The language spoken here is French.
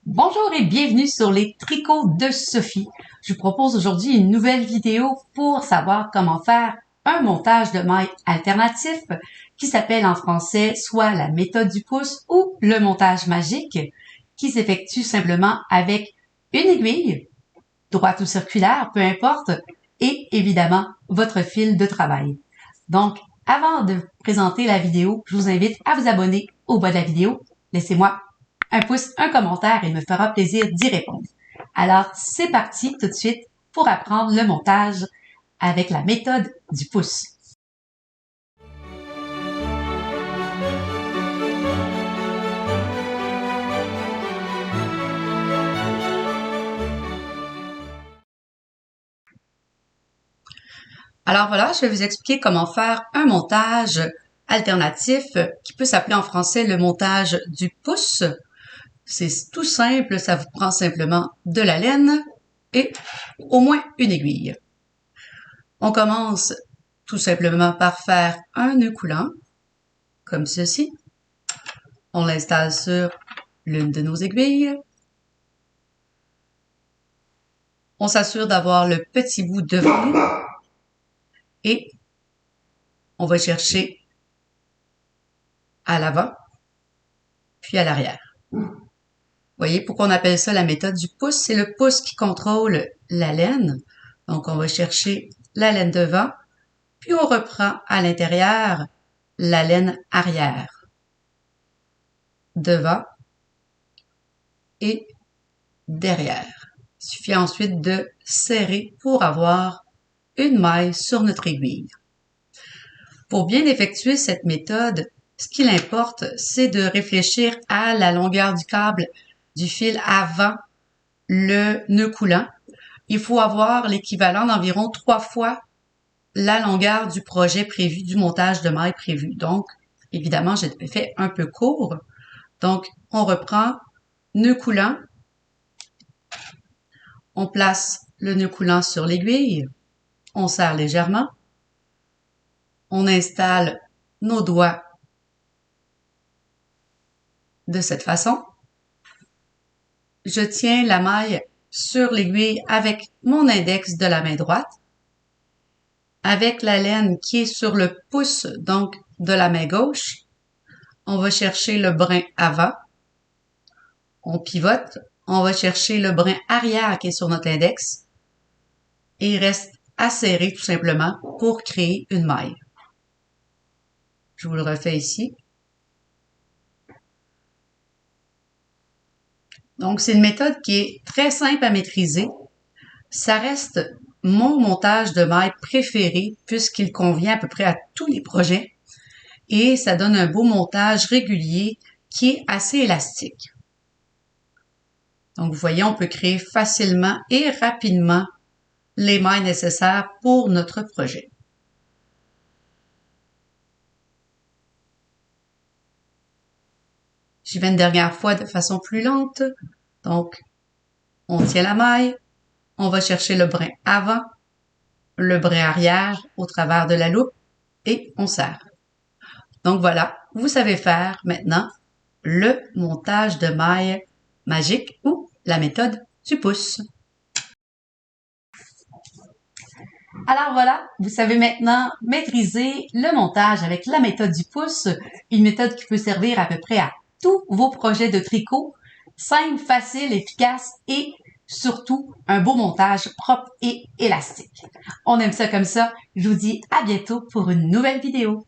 Bonjour et bienvenue sur les tricots de Sophie. Je vous propose aujourd'hui une nouvelle vidéo pour savoir comment faire un montage de mailles alternatif qui s'appelle en français soit la méthode du pouce ou le montage magique qui s'effectue simplement avec une aiguille, droite ou circulaire, peu importe, et évidemment votre fil de travail. Donc, avant de présenter la vidéo, je vous invite à vous abonner au bas de la vidéo. Laissez-moi un pouce, un commentaire et il me fera plaisir d'y répondre. Alors, c'est parti tout de suite pour apprendre le montage avec la méthode du pouce. Alors voilà, je vais vous expliquer comment faire un montage alternatif qui peut s'appeler en français le montage du pouce. C'est tout simple, ça vous prend simplement de la laine et au moins une aiguille. On commence tout simplement par faire un nœud coulant, comme ceci. On l'installe sur l'une de nos aiguilles. On s'assure d'avoir le petit bout devant nous et on va chercher à l'avant, puis à l'arrière. Voyez, pourquoi on appelle ça la méthode du pouce? C'est le pouce qui contrôle la laine. Donc, on va chercher la laine devant, puis on reprend à l'intérieur la laine arrière. Devant et derrière. Il suffit ensuite de serrer pour avoir une maille sur notre aiguille. Pour bien effectuer cette méthode, ce qu'il importe, c'est de réfléchir à la longueur du câble du fil avant le nœud coulant. Il faut avoir l'équivalent d'environ 3 fois la longueur du projet prévu, du montage de mailles prévu. Donc, évidemment, j'ai fait un peu court. Donc, on reprend nœud coulant. On place le nœud coulant sur l'aiguille. On serre légèrement. On installe nos doigts de cette façon. Je tiens la maille sur l'aiguille avec mon index de la main droite. Avec la laine qui est sur le pouce, donc de la main gauche, on va chercher le brin avant. On pivote. On va chercher le brin arrière qui est sur notre index. Et il reste à serrer tout simplement pour créer une maille. Je vous le refais ici. Donc, c'est une méthode qui est très simple à maîtriser. Ça reste mon montage de mailles préféré puisqu'il convient à peu près à tous les projets et ça donne un beau montage régulier qui est assez élastique. Donc, vous voyez, on peut créer facilement et rapidement les mailles nécessaires pour notre projet. J'y vais une dernière fois de façon plus lente. Donc, on tient la maille, on va chercher le brin avant, le brin arrière au travers de la loupe et on serre. Donc voilà, vous savez faire maintenant le montage de mailles magique ou la méthode du pouce. Alors voilà, vous savez maintenant maîtriser le montage avec la méthode du pouce, une méthode qui peut servir à peu près à tous vos projets de tricot, simple, facile, efficace et surtout un beau montage propre et élastique. On aime ça comme ça. Je vous dis à bientôt pour une nouvelle vidéo.